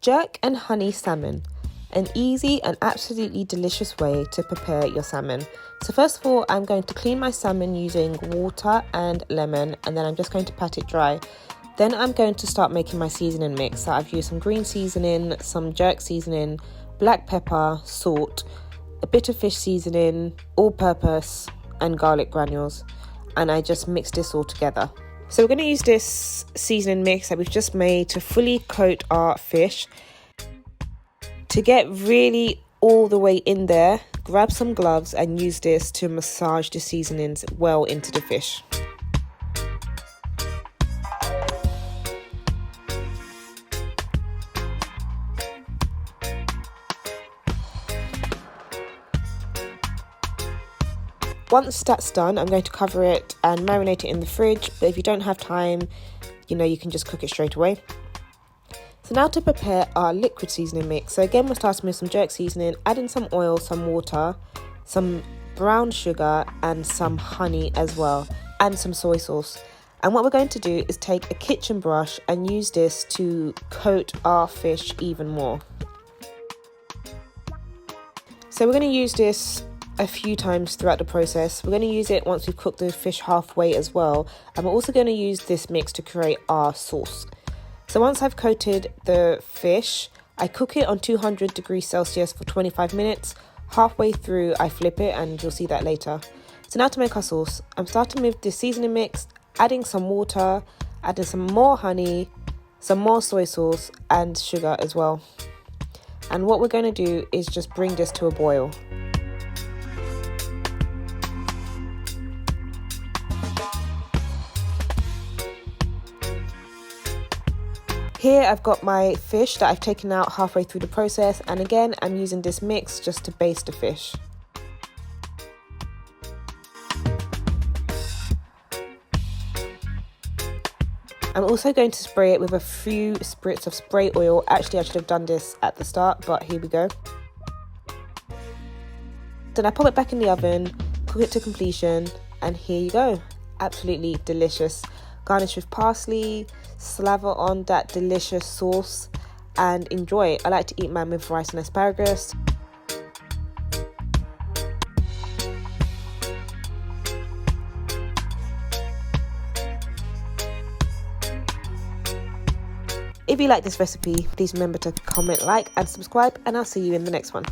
Jerk and honey salmon, an easy and absolutely delicious way to prepare your salmon. So first of all, I'm going to clean my salmon using water and lemon, and then I'm just going to pat it dry. Then I'm going to start making my seasoning mix. So I've used some green seasoning, some jerk seasoning, black pepper, salt, a bit of fish seasoning, all-purpose, and garlic granules. And I just mix this all together. So we're going to use this seasoning mix that we've just made to fully coat our fish. To get really all the way in there, grab some gloves and use this to massage the seasonings well into the fish. Once that's done, I'm going to cover it and marinate it in the fridge, but if you don't have time, you can just cook it straight away. So now to prepare our liquid seasoning mix. So again, we're starting with some jerk seasoning, adding some oil, some water, some brown sugar and some honey as well, and some soy sauce. And what we're going to do is take a kitchen brush and use this to coat our fish even more. So we're going to use this a few times throughout the process. We're going to use it once we've cooked the fish halfway as well, and we're also going to use this mix to create our sauce. So once I've coated the fish, I cook it on 200 degrees Celsius for 25 minutes. Halfway through I flip it and you'll see that later. So now to make our sauce, I'm starting with the seasoning mix, adding some water, adding some more honey, some more soy sauce and sugar as well. And what we're going to do is just bring this to a boil. Here I've got my fish that I've taken out halfway through the process, and again I'm using this mix just to baste the fish. I'm also going to spray it with a few spritz of spray oil. Actually, I should have done this at the start, but here we go. Then I pop it back in the oven, cook it to completion, and here you go. Absolutely delicious. Garnish with parsley, slather on that delicious sauce and enjoy. I like to eat mine with rice and asparagus. If you like this recipe, please remember to comment, like and subscribe, and I'll see you in the next one.